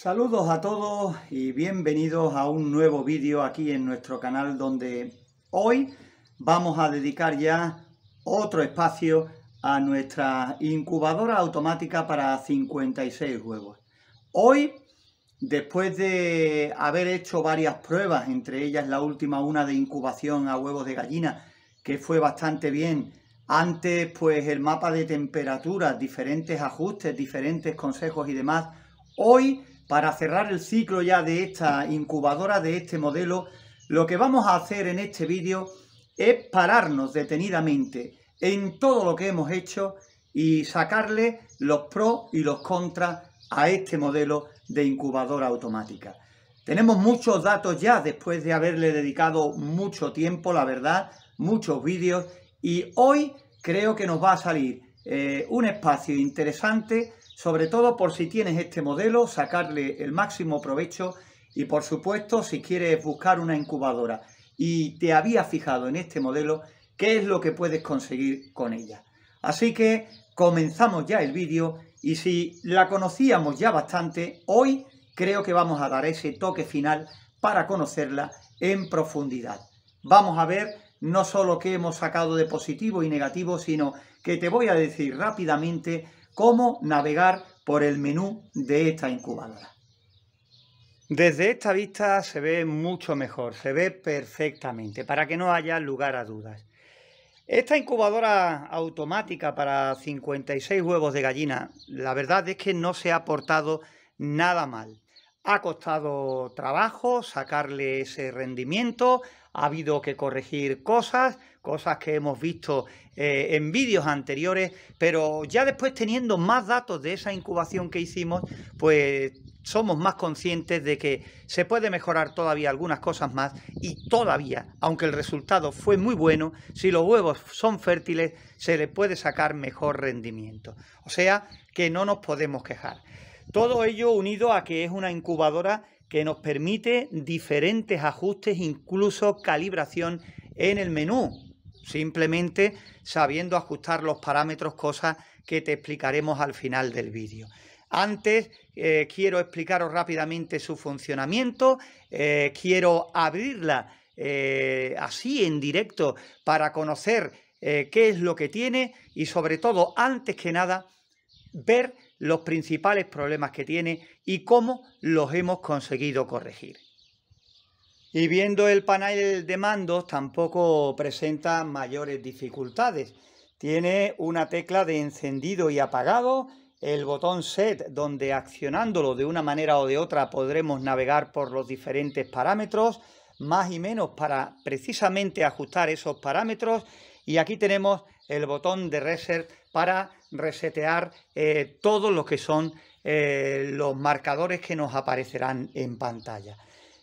Saludos a todos y bienvenidos a un nuevo vídeo aquí en nuestro canal, donde hoy vamos a dedicar ya otro espacio a nuestra incubadora automática para 56 huevos. Hoy, después de haber hecho varias pruebas, entre ellas la última, una de incubación a huevos de gallina, que fue bastante bien. Antes, pues el mapa de temperaturas, diferentes ajustes, diferentes consejos y demás. Hoy, para cerrar el ciclo ya de esta incubadora, de este modelo, lo que vamos a hacer en este vídeo es pararnos detenidamente en todo lo que hemos hecho y sacarle los pros y los contras a este modelo de incubadora automática. Tenemos muchos datos ya después de haberle dedicado mucho tiempo, la verdad, muchos vídeos, y hoy creo que nos va a salir un espacio interesante, sobre todo por si tienes este modelo, sacarle el máximo provecho y, por supuesto, si quieres buscar una incubadora y te habías fijado en este modelo, qué es lo que puedes conseguir con ella. Así que comenzamos ya el vídeo, y si la conocíamos ya bastante, hoy creo que vamos a dar ese toque final para conocerla en profundidad. Vamos a ver no solo qué hemos sacado de positivo y negativo, sino que te voy a decir rápidamente cómo navegar por el menú de esta incubadora. Desde esta vista se ve mucho mejor, se ve perfectamente, para que no haya lugar a dudas. Esta incubadora automática para 56 huevos de gallina, la verdad es que no se ha portado nada mal. Ha costado trabajo sacarle ese rendimiento, ha habido que corregir cosas que hemos visto en vídeos anteriores, pero ya después, teniendo más datos de esa incubación que hicimos, pues somos más conscientes de que se puede mejorar todavía algunas cosas más, y todavía, aunque el resultado fue muy bueno, si los huevos son fértiles, se les puede sacar mejor rendimiento. O sea, que no nos podemos quejar. Todo ello unido a que es una incubadora que nos permite diferentes ajustes, incluso calibración en el menú, simplemente sabiendo ajustar los parámetros, cosas que te explicaremos al final del vídeo. Antes quiero explicaros rápidamente su funcionamiento, quiero abrirla así en directo para conocer qué es lo que tiene y, sobre todo, antes que nada, ver los principales problemas que tiene y cómo los hemos conseguido corregir. Y viendo el panel de mandos, tampoco presenta mayores dificultades. Tiene una tecla de encendido y apagado, el botón Set, donde accionándolo de una manera o de otra podremos navegar por los diferentes parámetros, más y menos para precisamente ajustar esos parámetros. Y aquí tenemos el botón de Reset para resetear todo lo que son los marcadores que nos aparecerán en pantalla.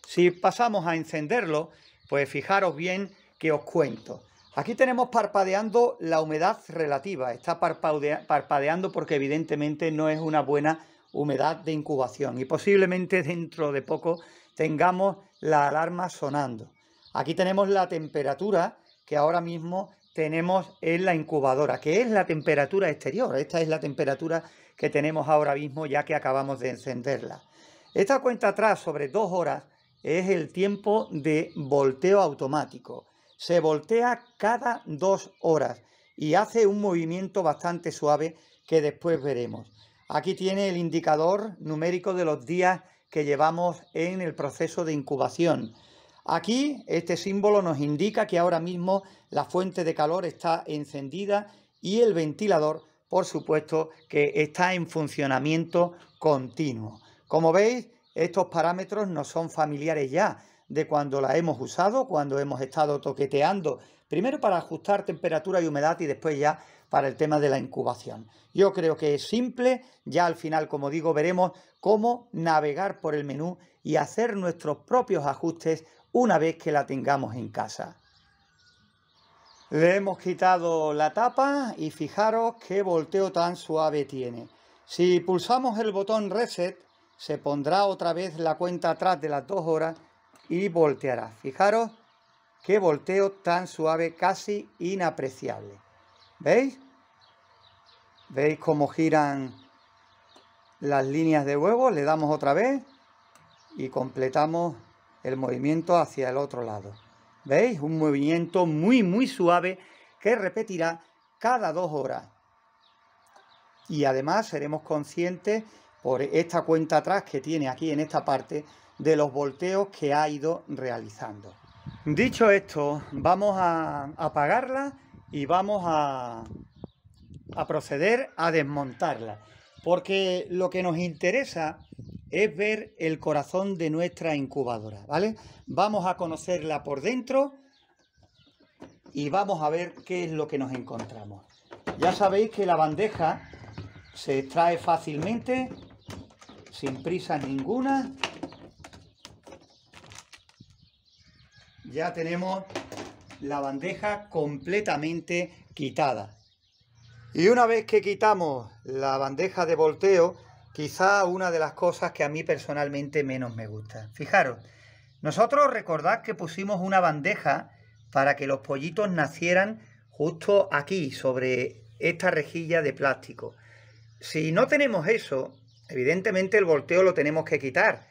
Si pasamos a encenderlo, pues fijaros bien que os cuento. Aquí tenemos parpadeando la humedad relativa. Está parpadeando porque evidentemente no es una buena humedad de incubación, y posiblemente dentro de poco tengamos la alarma sonando. Aquí tenemos la temperatura que ahora mismo tenemos en la incubadora, que es la temperatura exterior. Esta es la temperatura que tenemos ahora mismo, ya que acabamos de encenderla. Esta cuenta atrás sobre 2 horas es el tiempo de volteo automático. Se voltea cada 2 horas y hace un movimiento bastante suave que después veremos. Aquí tiene el indicador numérico de los días que llevamos en el proceso de incubación. Aquí este símbolo nos indica que ahora mismo la fuente de calor está encendida y el ventilador, por supuesto, que está en funcionamiento continuo. Como veis, estos parámetros no son familiares ya de cuando la hemos usado, cuando hemos estado toqueteando, primero para ajustar temperatura y humedad y después ya para el tema de la incubación. Yo creo que es simple. Ya al final, como digo, veremos cómo navegar por el menú y hacer nuestros propios ajustes una vez que la tengamos en casa. Le hemos quitado la tapa y fijaros qué volteo tan suave tiene. Si pulsamos el botón Reset, se pondrá otra vez la cuenta atrás de las 2 horas y volteará. Fijaros qué volteo tan suave, casi inapreciable. ¿Veis? ¿Veis cómo giran las líneas de huevo, le damos otra vez y completamos el movimiento hacia el otro lado. ¿Veis? Un movimiento muy suave que repetirá cada 2 horas. Y además seremos conscientes por esta cuenta atrás que tiene aquí en esta parte de los volteos que ha ido realizando. Dicho esto, vamos a apagarla y vamos a proceder a desmontarla, porque lo que nos interesa es ver el corazón de nuestra incubadora, ¿vale? Vamos a conocerla por dentro y vamos a ver qué es lo que nos encontramos. Ya sabéis que la bandeja se extrae fácilmente, sin prisa ninguna. Ya tenemos la bandeja completamente quitada. Y una vez que quitamos la bandeja de volteo, quizá una de las cosas que a mí personalmente menos me gusta. Fijaros, nosotros recordad que pusimos una bandeja para que los pollitos nacieran justo aquí, sobre esta rejilla de plástico. Si no tenemos eso, evidentemente el volteo lo tenemos que quitar.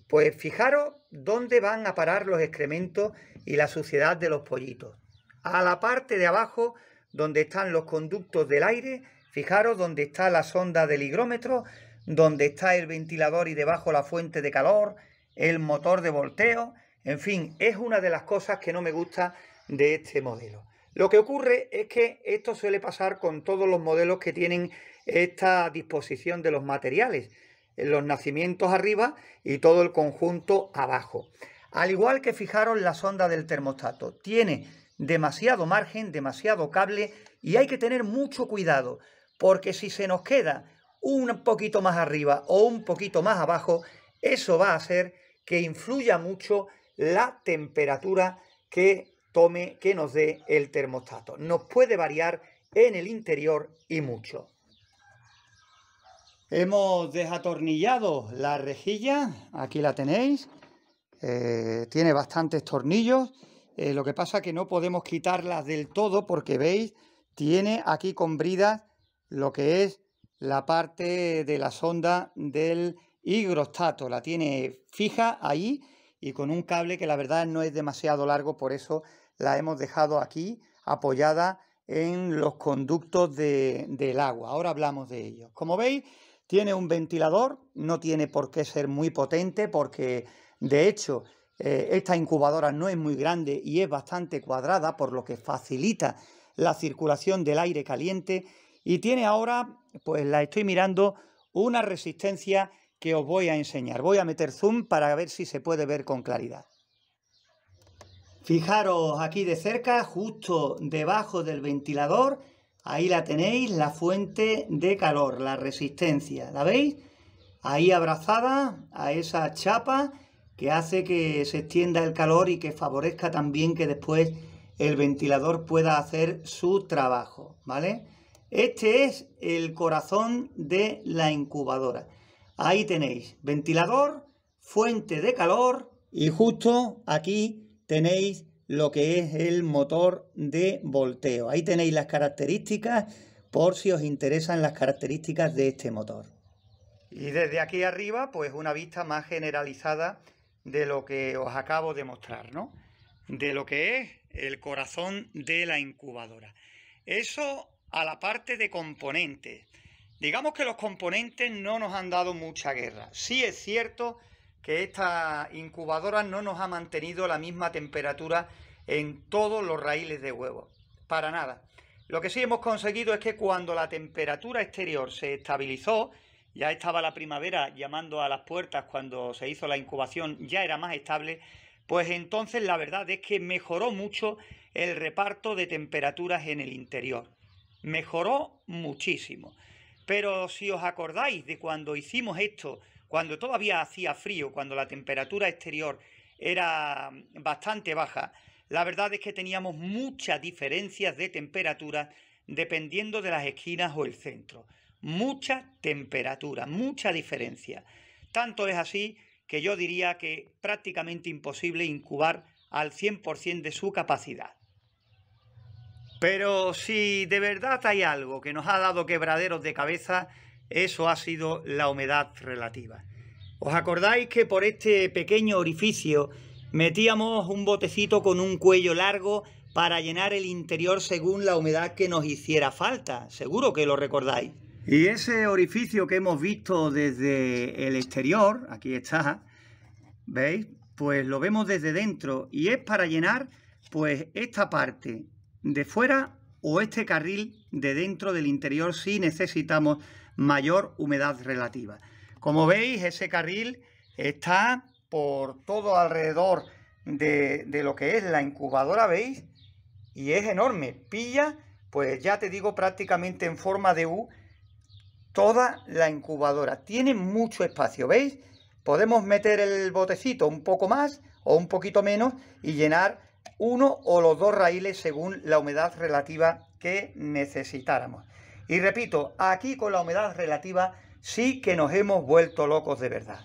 Pues fijaros dónde van a parar los excrementos y la suciedad de los pollitos. A la parte de abajo, donde están los conductos del aire, fijaros donde está la sonda del higrómetro, donde está el ventilador y debajo la fuente de calor, el motor de volteo. En fin, es una de las cosas que no me gusta de este modelo. Lo que ocurre es que esto suele pasar con todos los modelos que tienen esta disposición de los materiales, los nacimientos arriba y todo el conjunto abajo. Al igual que fijaros la sonda del termostato, tiene demasiado margen, demasiado cable y hay que tener mucho cuidado, porque si se nos queda un poquito más arriba o un poquito más abajo, eso va a hacer que influya mucho la temperatura que nos dé el termostato. Nos puede variar en el interior y mucho. Hemos desatornillado la rejilla, aquí la tenéis, tiene bastantes tornillos, lo que pasa es que no podemos quitarlas del todo porque veis, tiene aquí con bridas lo que es la parte de la sonda del higrostato, la tiene fija ahí y con un cable que la verdad no es demasiado largo, por eso la hemos dejado aquí apoyada en los conductos del agua. Ahora hablamos de ellos. Como veis, tiene un ventilador, no tiene por qué ser muy potente porque de hecho esta incubadora no es muy grande y es bastante cuadrada, por lo que facilita la circulación del aire caliente y tiene ahora, pues la estoy mirando, una resistencia que os voy a enseñar. Voy a meter zoom para ver si se puede ver con claridad. Fijaros aquí de cerca, justo debajo del ventilador, ahí la tenéis, la fuente de calor, la resistencia, ¿la veis? Ahí abrazada a esa chapa que hace que se extienda el calor y que favorezca también que después el ventilador pueda hacer su trabajo, ¿vale? Este es el corazón de la incubadora. Ahí tenéis ventilador, fuente de calor y justo aquí tenéis lo que es el motor de volteo. Ahí tenéis las características por si os interesan las características de este motor. Y desde aquí arriba, pues una vista más generalizada de lo que os acabo de mostrar, ¿no? De lo que es el corazón de la incubadora. Eso a la parte de componentes. Digamos que los componentes no nos han dado mucha guerra. Sí es cierto que esta incubadora no nos ha mantenido la misma temperatura en todos los raíles de huevo. Para nada. Lo que sí hemos conseguido es que cuando la temperatura exterior se estabilizó, ya estaba la primavera llamando a las puertas cuando se hizo la incubación, ya era más estable, pues entonces la verdad es que mejoró mucho el reparto de temperaturas en el interior. Mejoró muchísimo. Pero si os acordáis de cuando hicimos esto, cuando todavía hacía frío, cuando la temperatura exterior era bastante baja, la verdad es que teníamos muchas diferencias de temperatura dependiendo de las esquinas o el centro. Mucha temperatura, mucha diferencia. Tanto es así que yo diría que prácticamente imposible incubar al 100% de su capacidad. Pero si de verdad hay algo que nos ha dado quebraderos de cabeza, eso ha sido la humedad relativa. ¿Os acordáis que por este pequeño orificio metíamos un botecito con un cuello largo para llenar el interior según la humedad que nos hiciera falta? Seguro que lo recordáis. Y ese orificio que hemos visto desde el exterior, aquí está, ¿veis? Pues lo vemos desde dentro y es para llenar pues esta parte de fuera o este carril de dentro del interior si necesitamos mayor humedad relativa. Como veis, ese carril está por todo alrededor de lo que es la incubadora, ¿veis? Y es enorme, pilla, pues ya te digo, prácticamente en forma de U toda la incubadora. Tiene mucho espacio, ¿veis? Podemos meter el botecito un poco más o un poquito menos y llenar uno o los dos raíles según la humedad relativa que necesitáramos. Y repito, aquí con la humedad relativa sí que nos hemos vuelto locos de verdad.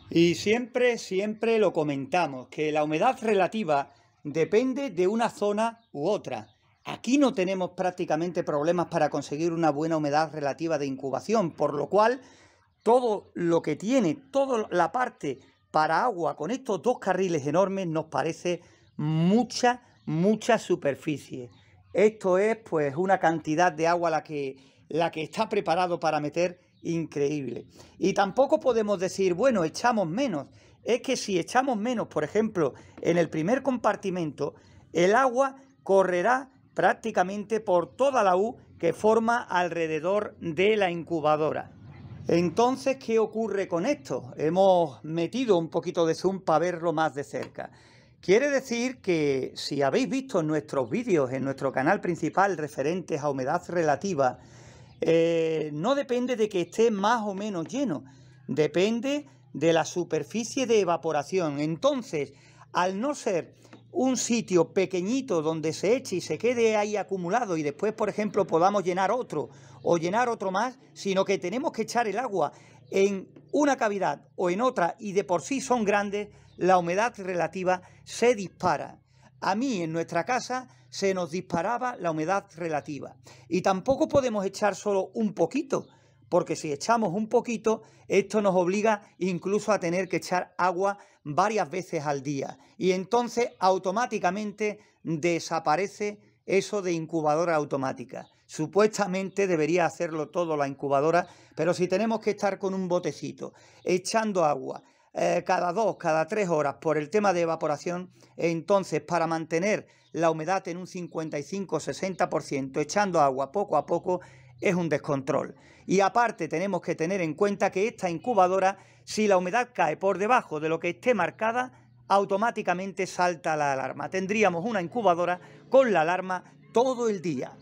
Y siempre lo comentamos, que la humedad relativa depende de una zona u otra. Aquí no tenemos prácticamente problemas para conseguir una buena humedad relativa de incubación, por lo cual todo lo que tiene, toda la parte para agua con estos dos carriles enormes nos parece mucha superficie. Esto es pues una cantidad de agua la que está preparado para meter increíble. Y tampoco podemos decir, bueno, echamos menos. Es que si echamos menos, por ejemplo, en el primer compartimento, el agua correrá prácticamente por toda la U que forma alrededor de la incubadora. Entonces, ¿qué ocurre con esto? Hemos metido un poquito de zoom para verlo más de cerca. Quiere decir que si habéis visto nuestros vídeos en nuestro canal principal referentes a humedad relativa, no depende de que esté más o menos lleno, depende de la superficie de evaporación. Entonces, al no ser un sitio pequeñito donde se eche y se quede ahí acumulado y después, por ejemplo, podamos llenar otro o llenar otro más, sino que tenemos que echar el agua en una cavidad o en otra y de por sí son grandes, la humedad relativa se dispara. A mí en nuestra casa se nos disparaba la humedad relativa y tampoco podemos echar solo un poquito, porque si echamos un poquito, esto nos obliga incluso a tener que echar agua varias veces al día y entonces automáticamente desaparece eso de incubadora automática. Supuestamente debería hacerlo todo la incubadora, pero si tenemos que estar con un botecito echando agua cada 2, cada 3 horas por el tema de evaporación, entonces para mantener la humedad en un 55-60%, echando agua poco a poco, es un descontrol. Y aparte tenemos que tener en cuenta que esta incubadora, si la humedad cae por debajo de lo que esté marcada, automáticamente salta la alarma. Tendríamos una incubadora con la alarma todo el día.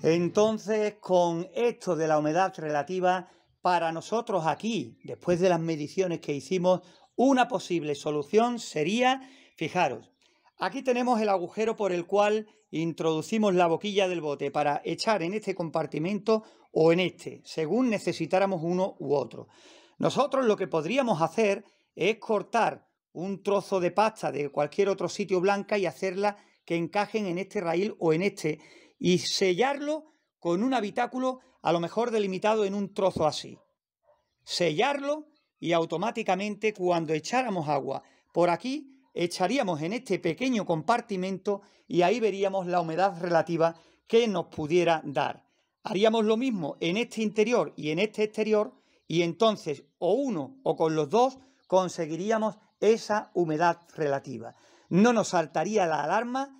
Entonces, con esto de la humedad relativa, para nosotros aquí, después de las mediciones que hicimos, una posible solución sería, fijaros, aquí tenemos el agujero por el cual introducimos la boquilla del bote para echar en este compartimento o en este, según necesitáramos uno u otro. Nosotros lo que podríamos hacer es cortar un trozo de pasta de cualquier otro sitio blanca y hacerla que encajen en este raíl o en este y sellarlo con un habitáculo a lo mejor delimitado en un trozo así. Sellarlo y automáticamente cuando echáramos agua por aquí echaríamos en este pequeño compartimento y ahí veríamos la humedad relativa que nos pudiera dar. Haríamos lo mismo en este interior y en este exterior y entonces o uno o con los dos conseguiríamos esa humedad relativa. No nos saltaría la alarma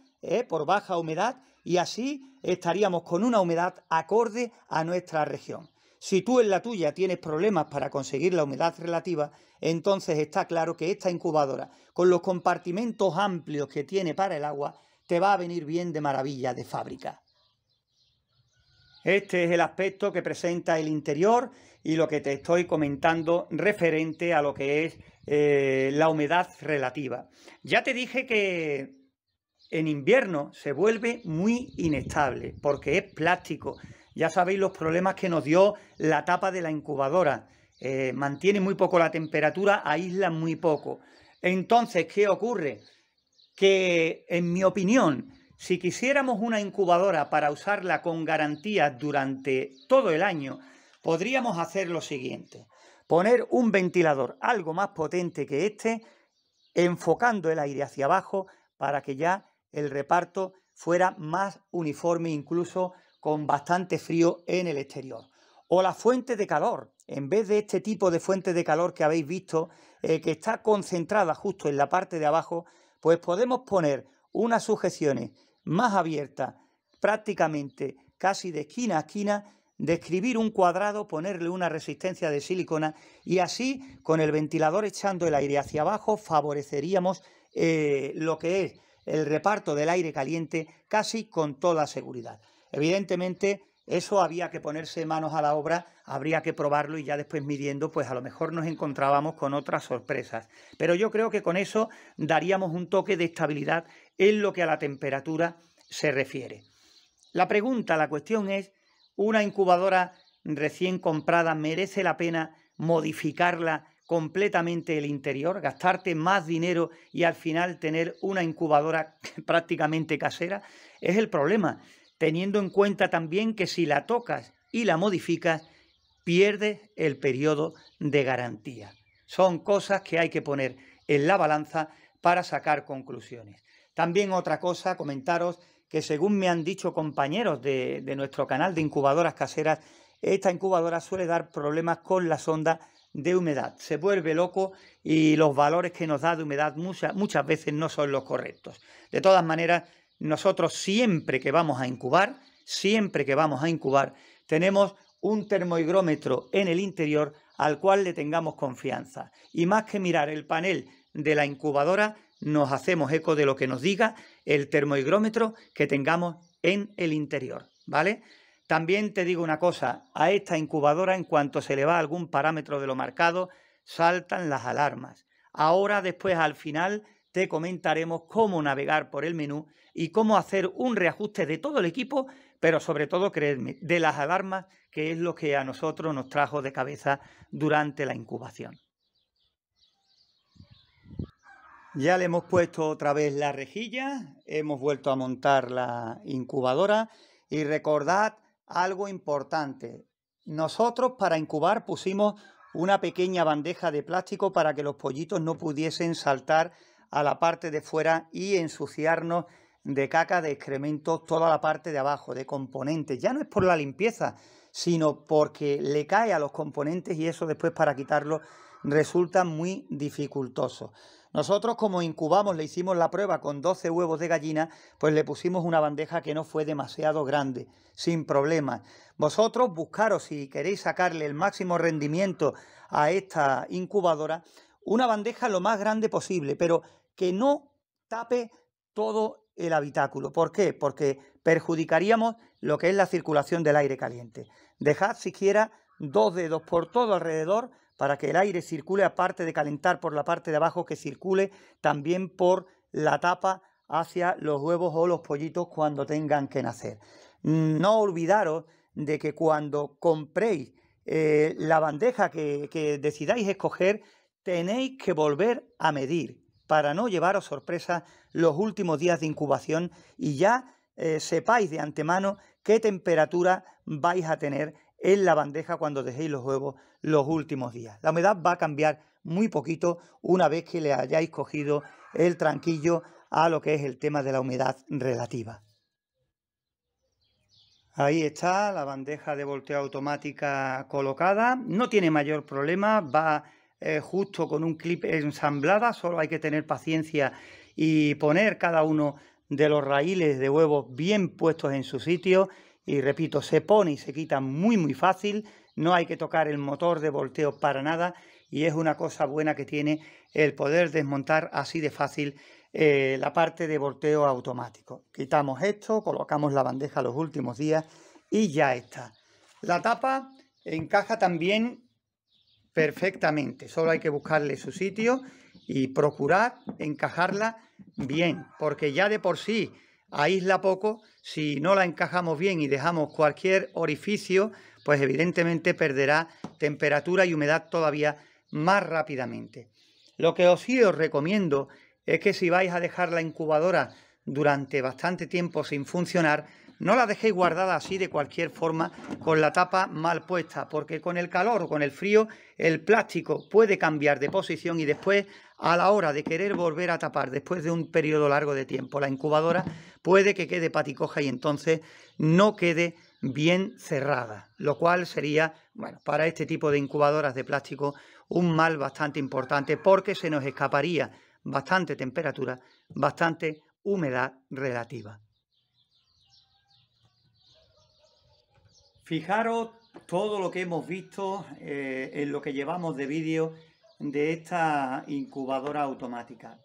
por baja humedad y así estaríamos con una humedad acorde a nuestra región. Si tú en la tuya tienes problemas para conseguir la humedad relativa, entonces está claro que esta incubadora, con los compartimentos amplios que tiene para el agua, te va a venir bien de maravilla de fábrica. Este es el aspecto que presenta el interior y lo que te estoy comentando referente a lo que es la humedad relativa. Ya te dije que en invierno se vuelve muy inestable porque es plástico. Ya sabéis los problemas que nos dio la tapa de la incubadora. Mantiene muy poco la temperatura, aísla muy poco. Entonces, ¿qué ocurre? Que, en mi opinión, si quisiéramos una incubadora para usarla con garantía durante todo el año, Podríamos hacer lo siguiente, poner un ventilador algo más potente que este, enfocando el aire hacia abajo para que ya el reparto fuera más uniforme, incluso con bastante frío en el exterior. O la fuente de calor, en vez de este tipo de fuente de calor que habéis visto, que está concentrada justo en la parte de abajo, pues podemos poner unas sujeciones más abiertas, prácticamente casi de esquina a esquina, describir un cuadrado, ponerle una resistencia de silicona y así, con el ventilador echando el aire hacia abajo, favoreceríamos lo que es el reparto del aire caliente casi con toda seguridad. Evidentemente, eso había que ponerse manos a la obra, habría que probarlo y ya después midiendo, pues a lo mejor nos encontrábamos con otras sorpresas. Pero yo creo que con eso daríamos un toque de estabilidad en lo que a la temperatura se refiere. La cuestión es, ¿una incubadora recién comprada merece la pena modificarla completamente el interior, gastarte más dinero y al final tener una incubadora prácticamente casera? Es el problema, teniendo en cuenta también que si la tocas y la modificas, pierdes el periodo de garantía. Son cosas que hay que poner en la balanza para sacar conclusiones. También otra cosa, comentaros que según me han dicho compañeros de nuestro canal de incubadoras caseras, esta incubadora suele dar problemas con la sonda de humedad. Se vuelve loco y los valores que nos da de humedad muchas veces no son los correctos. De todas maneras, nosotros siempre que vamos a incubar, tenemos un termohigrómetro en el interior al cual le tengamos confianza. Y más que mirar el panel de la incubadora, nos hacemos eco de lo que nos diga el termohigrómetro que tengamos en el interior, ¿vale? También te digo una cosa, a esta incubadora en cuanto se le va algún parámetro de lo marcado, saltan las alarmas. Ahora, después, al final, te comentaremos cómo navegar por el menú y cómo hacer un reajuste de todo el equipo, pero sobre todo, creedme, de las alarmas, que es lo que a nosotros nos trajo de cabeza durante la incubación. Ya le hemos puesto otra vez la rejilla, hemos vuelto a montar la incubadora y recordad algo importante. Nosotros para incubar pusimos una pequeña bandeja de plástico para que los pollitos no pudiesen saltar a la parte de fuera y ensuciarnos de caca, de excrementos, toda la parte de abajo, de componentes. Ya no es por la limpieza, sino porque le cae a los componentes y eso después para quitarlo resulta muy dificultoso. Nosotros, como incubamos, le hicimos la prueba con 12 huevos de gallina, pues le pusimos una bandeja que no fue demasiado grande, sin problemas. Vosotros buscaros, si queréis sacarle el máximo rendimiento a esta incubadora, una bandeja lo más grande posible, pero que no tape todo el habitáculo. ¿Por qué? Porque perjudicaríamos lo que es la circulación del aire caliente. Dejad siquiera 2 dedos por todo alrededor para que el aire circule, aparte de calentar por la parte de abajo, que circule también por la tapa hacia los huevos o los pollitos cuando tengan que nacer. No olvidaros de que cuando compréis la bandeja que decidáis escoger, tenéis que volver a medir para no llevaros sorpresas los últimos días de incubación y ya sepáis de antemano qué temperatura vais a tener en la bandeja cuando dejéis los huevos los últimos días. La humedad va a cambiar muy poquito una vez que le hayáis cogido el tranquillo a lo que es el tema de la humedad relativa. Ahí está la bandeja de volteo automática colocada. No tiene mayor problema, va justo con un clip ensamblada, solo hay que tener paciencia y poner cada uno de los raíles de huevos bien puestos en su sitio. Y repito, se pone y se quita muy fácil, no hay que tocar el motor de volteo para nada y es una cosa buena que tiene el poder desmontar así de fácil la parte de volteo automático. Quitamos esto, colocamos la bandeja los últimos días y ya está. La tapa encaja también perfectamente, solo hay que buscarle su sitio y procurar encajarla bien, porque ya de por sí aísla poco. Si no la encajamos bien y dejamos cualquier orificio, pues evidentemente perderá temperatura y humedad todavía más rápidamente. Lo que sí os recomiendo es que si vais a dejar la incubadora durante bastante tiempo sin funcionar, no la dejéis guardada así de cualquier forma con la tapa mal puesta, porque con el calor o con el frío el plástico puede cambiar de posición y después a la hora de querer volver a tapar después de un periodo largo de tiempo la incubadora puede que quede paticoja y entonces no quede bien cerrada, lo cual sería, bueno, para este tipo de incubadoras de plástico un mal bastante importante porque se nos escaparía bastante temperatura, bastante humedad relativa. Fijaros todo lo que hemos visto en lo que llevamos de vídeo de esta incubadora automática.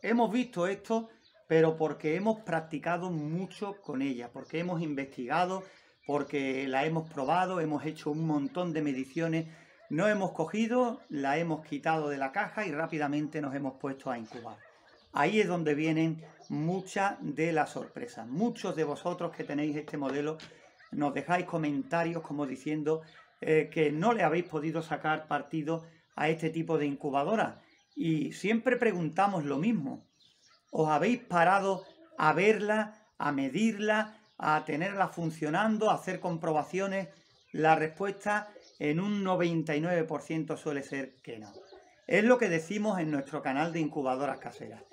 Hemos visto esto, pero porque hemos practicado mucho con ella, porque hemos investigado, porque la hemos probado, hemos hecho un montón de mediciones, no hemos cogido, la hemos quitado de la caja y rápidamente nos hemos puesto a incubar. Ahí es donde vienen muchas de las sorpresas. Muchos de vosotros que tenéis este modelo nos dejáis comentarios como diciendo que no le habéis podido sacar partido a este tipo de incubadora. Y siempre preguntamos lo mismo. ¿Os habéis parado a verla, a medirla, a tenerla funcionando, a hacer comprobaciones? La respuesta en un 99% suele ser que no. Es lo que decimos en nuestro canal de incubadoras caseras.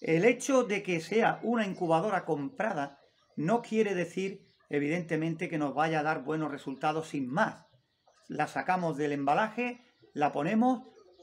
El hecho de que sea una incubadora comprada no quiere decir, evidentemente, que nos vaya a dar buenos resultados sin más. La sacamos del embalaje, la ponemos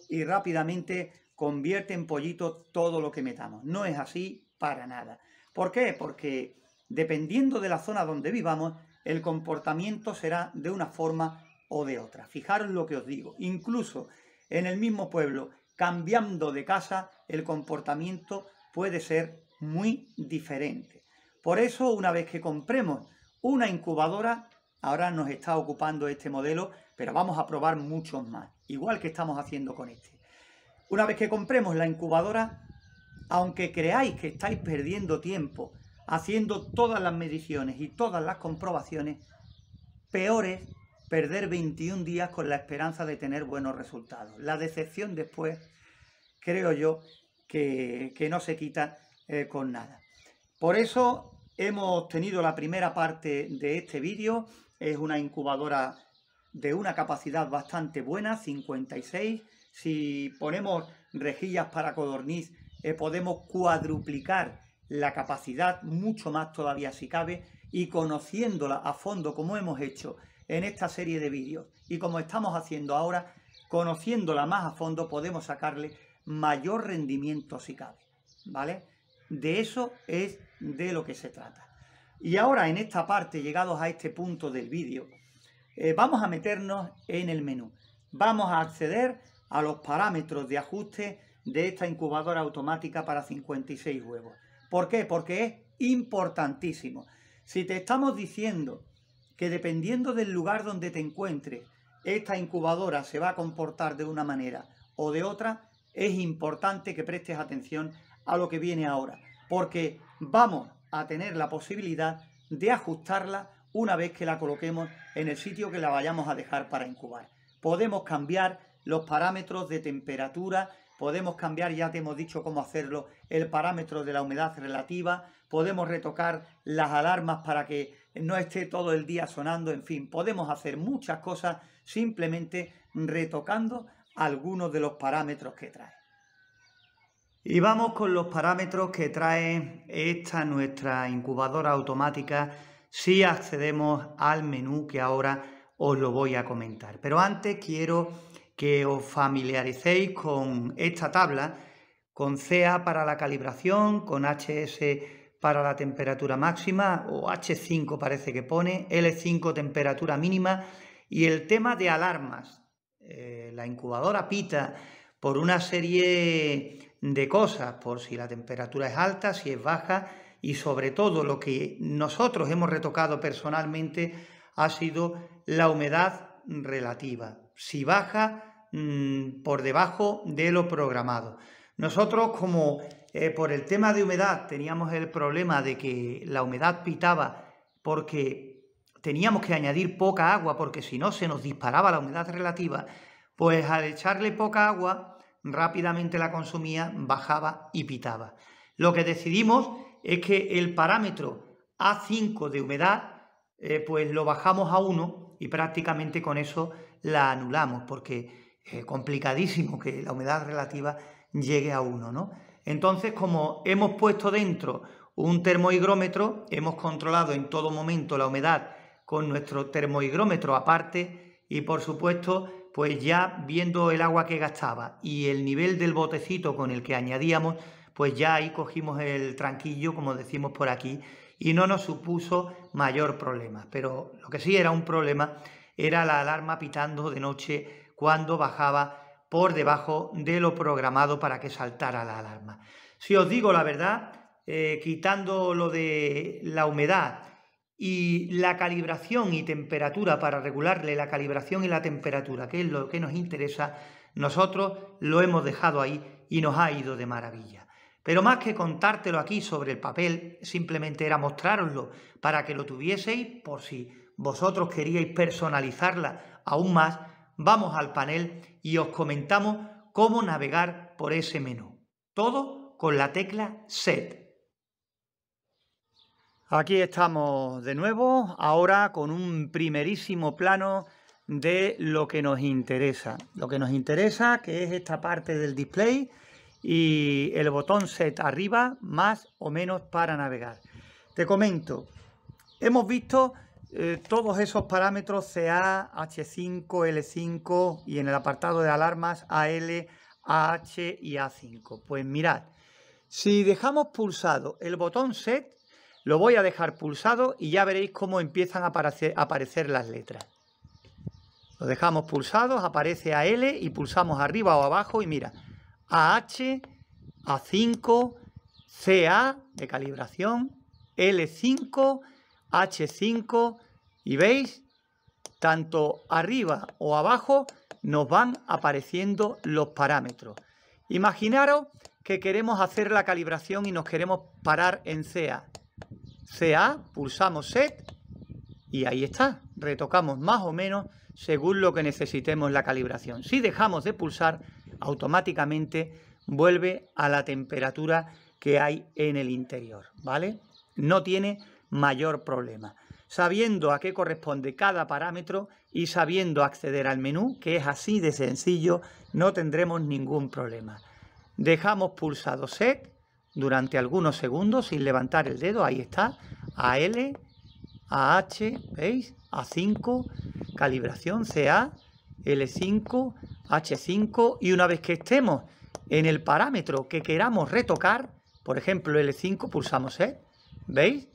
y rápidamente convierte en pollito todo lo que metamos. No es así para nada. ¿Por qué? Porque dependiendo de la zona donde vivamos, el comportamiento será de una forma o de otra. Fijaros lo que os digo. Incluso en el mismo pueblo, cambiando de casa, el comportamiento puede ser muy diferente. Por eso, una vez que compremos una incubadora, ahora nos está ocupando este modelo, pero vamos a probar muchos más, igual que estamos haciendo con este. Una vez que compremos la incubadora, aunque creáis que estáis perdiendo tiempo haciendo todas las mediciones y todas las comprobaciones, peor es perder 21 días con la esperanza de tener buenos resultados. La decepción después, creo yo, que no se quita con nada. Por eso hemos tenido la primera parte de este vídeo. Es una incubadora de una capacidad bastante buena, 56. Si ponemos rejillas para codorniz, podemos cuadruplicar la capacidad, mucho más todavía si cabe, y conociéndola a fondo como hemos hecho en esta serie de vídeos y como estamos haciendo ahora, conociéndola más a fondo podemos sacarle mayor rendimiento si cabe, ¿vale? De eso es de lo que se trata. Y ahora en esta parte, llegados a este punto del vídeo, vamos a meternos en el menú. Vamos a acceder a los parámetros de ajuste de esta incubadora automática para 56 huevos. ¿Por qué? Porque es importantísimo. Si te estamos diciendo que dependiendo del lugar donde te encuentres, esta incubadora se va a comportar de una manera o de otra, es importante que prestes atención a lo que viene ahora, porque vamos a tener la posibilidad de ajustarla una vez que la coloquemos en el sitio que la vayamos a dejar para incubar. Podemos cambiar los parámetros de temperatura, podemos cambiar, ya te hemos dicho cómo hacerlo, el parámetro de la humedad relativa, podemos retocar las alarmas para que no esté todo el día sonando, en fin, podemos hacer muchas cosas simplemente retocando algunos de los parámetros que trae. Y vamos con los parámetros que trae esta nuestra incubadora automática si accedemos al menú que ahora os lo voy a comentar. Pero antes quiero que os familiaricéis con esta tabla, con CA para la calibración, con HS para la temperatura máxima, o H5 parece que pone, L5 temperatura mínima, y el tema de alarmas. La incubadora pita por una serie de cosas, por si la temperatura es alta, si es baja, y sobre todo lo que nosotros hemos retocado personalmente ha sido la humedad relativa. Si baja por debajo de lo programado. Nosotros, como por el tema de humedad teníamos el problema de que la humedad pitaba porque teníamos que añadir poca agua porque si no se nos disparaba la humedad relativa, pues al echarle poca agua rápidamente la consumía, bajaba y pitaba. Lo que decidimos es que el parámetro A5 de humedad, pues lo bajamos a 1 y prácticamente con eso la anulamos, porque es complicadísimo que la humedad relativa llegue a 1, ¿no? Entonces, como hemos puesto dentro un termohigrómetro, hemos controlado en todo momento la humedad con nuestro termohigrómetro aparte y, por supuesto, pues ya viendo el agua que gastaba y el nivel del botecito con el que añadíamos, pues ya ahí cogimos el tranquillo, como decimos por aquí, y no nos supuso mayor problema. Pero lo que sí era un problema era la alarma pitando de noche cuando bajaba por debajo de lo programado para que saltara la alarma. Si os digo la verdad, quitando lo de la humedad y la calibración y temperatura, para regularle la calibración y la temperatura, que es lo que nos interesa, nosotros lo hemos dejado ahí y nos ha ido de maravilla. Pero más que contártelo aquí sobre el papel, simplemente era mostrároslo para que lo tuvieseis por si vosotros queríais personalizarla aún más. Vamos al panel y os comentamos cómo navegar por ese menú. Todo con la tecla Set. Aquí estamos de nuevo, ahora con un primerísimo plano de lo que nos interesa. Lo que nos interesa, que es esta parte del display y el botón Set arriba, más o menos para navegar. Te comento, hemos visto todos esos parámetros CA, H5, L5 y en el apartado de alarmas AL, AH y A5. Pues mirad, si dejamos pulsado el botón Set, lo voy a dejar pulsado y ya veréis cómo empiezan a aparecer las letras. Lo dejamos pulsado, aparece AL y pulsamos arriba o abajo y mira, AH, A5, CA de calibración, L5, H5 y veis, tanto arriba o abajo nos van apareciendo los parámetros. Imaginaros que queremos hacer la calibración y nos queremos parar en CA. CA, pulsamos Set y ahí está, retocamos más o menos según lo que necesitemos la calibración. Si dejamos de pulsar, automáticamente vuelve a la temperatura que hay en el interior, ¿vale? No tiene mayor problema. Sabiendo a qué corresponde cada parámetro y sabiendo acceder al menú, que es así de sencillo, no tendremos ningún problema. Dejamos pulsado Set durante algunos segundos sin levantar el dedo, ahí está, AL, AH, ¿veis? A5, calibración CA, L5, H5 y una vez que estemos en el parámetro que queramos retocar, por ejemplo L5, pulsamos Set, ¿veis?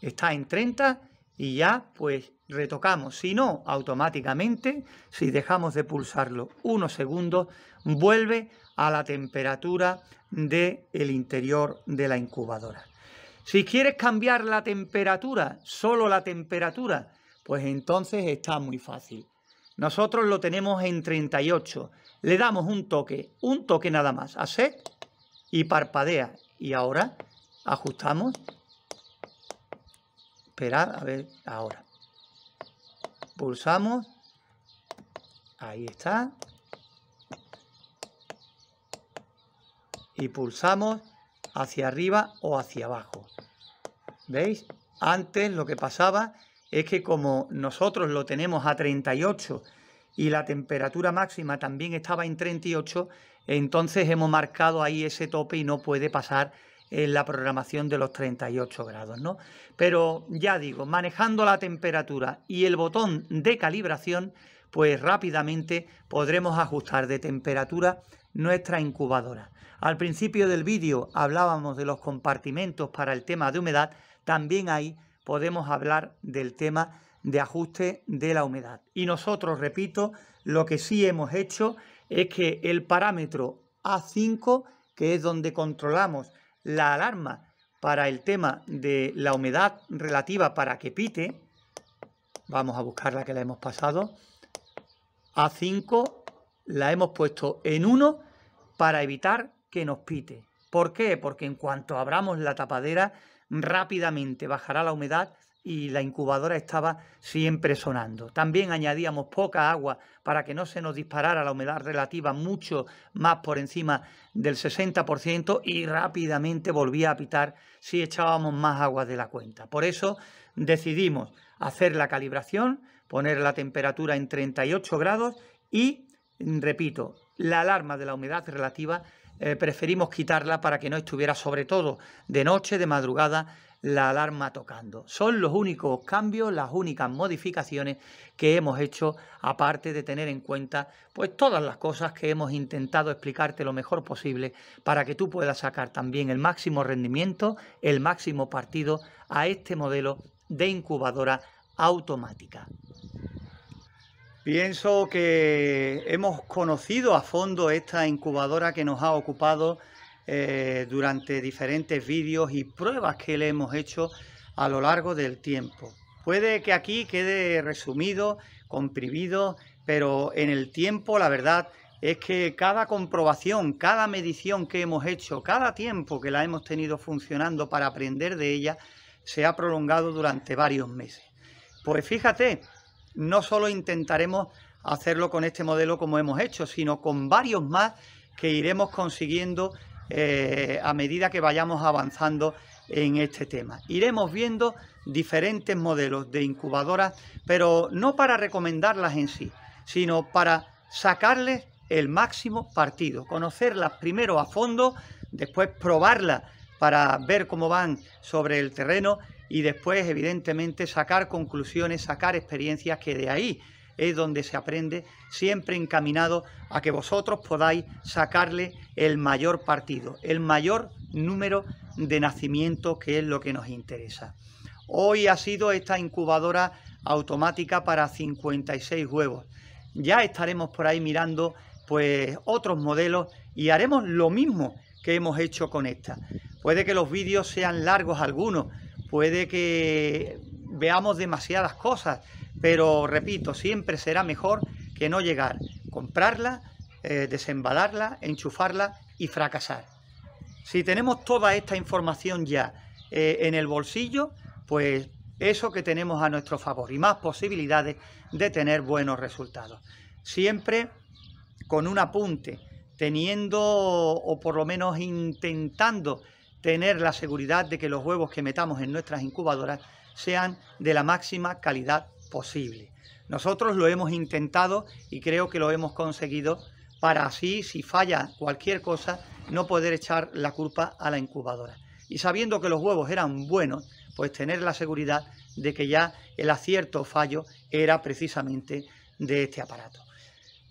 Está en 30 y ya pues retocamos, si no, automáticamente, si dejamos de pulsarlo unos segundos, vuelve a la temperatura del interior de la incubadora. Si quieres cambiar la temperatura, solo la temperatura, pues entonces está muy fácil. Nosotros lo tenemos en 38, le damos un toque nada más a Set y parpadea. Y ahora ajustamos. Esperad, a ver, ahora. Pulsamos. Ahí está. Y pulsamos hacia arriba o hacia abajo. ¿Veis? Antes lo que pasaba es que como nosotros lo tenemos a 38 y la temperatura máxima también estaba en 38, entonces hemos marcado ahí ese tope y no puede pasar en la programación de los 38 grados, ¿no? Pero ya digo, manejando la temperatura y el botón de calibración, pues rápidamente podremos ajustar de temperatura nuestra incubadora. Al principio del vídeo hablábamos de los compartimentos para el tema de humedad, también ahí podemos hablar del tema de ajuste de la humedad. Y nosotros, repito, lo que sí hemos hecho es que el parámetro A5, que es donde controlamos la alarma para el tema de la humedad relativa para que pite, vamos a buscar la que la hemos pasado, A5 la hemos puesto en 1 para evitar que nos pite. ¿Por qué? Porque en cuanto abramos la tapadera, rápidamente bajará la humedad y la incubadora estaba siempre sonando. También añadíamos poca agua para que no se nos disparara la humedad relativa mucho más por encima del 60% y rápidamente volvía a pitar si echábamos más agua de la cuenta. Por eso decidimos hacer la calibración, poner la temperatura en 38 grados y, repito, la alarma de la humedad relativa preferimos quitarla para que no estuviera, sobre todo de noche, de madrugada, la alarma tocando. Son los únicos cambios, las únicas modificaciones que hemos hecho, aparte de tener en cuenta pues todas las cosas que hemos intentado explicarte lo mejor posible para que tú puedas sacar también el máximo rendimiento, el máximo partido a este modelo de incubadora automática. Pienso que hemos conocido a fondo esta incubadora que nos ha ocupado durante diferentes vídeos y pruebas que le hemos hecho a lo largo del tiempo. Puede que aquí quede resumido, comprimido, pero en el tiempo la verdad es que cada comprobación, cada medición que hemos hecho, cada tiempo que la hemos tenido funcionando para aprender de ella, se ha prolongado durante varios meses. Pues fíjate, no solo intentaremos hacerlo con este modelo como hemos hecho, sino con varios más que iremos consiguiendo a medida que vayamos avanzando en este tema. Iremos viendo diferentes modelos de incubadoras, pero no para recomendarlas en sí, sino para sacarles el máximo partido, conocerlas primero a fondo, después probarlas para ver cómo van sobre el terreno y después, evidentemente, sacar conclusiones, sacar experiencias, que de ahí es donde se aprende, siempre encaminado a que vosotros podáis sacarle el mayor partido, el mayor número de nacimientos, que es lo que nos interesa. Hoy ha sido esta incubadora automática para 56 huevos. Ya estaremos por ahí mirando pues otros modelos y haremos lo mismo que hemos hecho con esta. Puede que los vídeos sean largos algunos, puede que veamos demasiadas cosas, pero repito, siempre será mejor que no llegar, comprarla, desembalarla, enchufarla y fracasar. Si tenemos toda esta información ya en el bolsillo, pues eso que tenemos a nuestro favor y más posibilidades de tener buenos resultados. Siempre con un apunte, teniendo o por lo menos intentando tener la seguridad de que los huevos que metamos en nuestras incubadoras sean de la máxima calidad posible. Nosotros lo hemos intentado y creo que lo hemos conseguido para así, si falla cualquier cosa, no poder echar la culpa a la incubadora. Y sabiendo que los huevos eran buenos, pues tener la seguridad de que ya el acierto o fallo era precisamente de este aparato.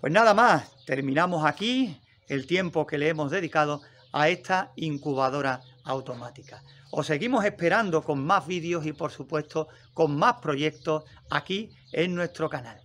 Pues nada más, terminamos aquí el tiempo que le hemos dedicado a esta incubadora automática. Os seguimos esperando con más vídeos y por supuesto con más proyectos aquí en nuestro canal.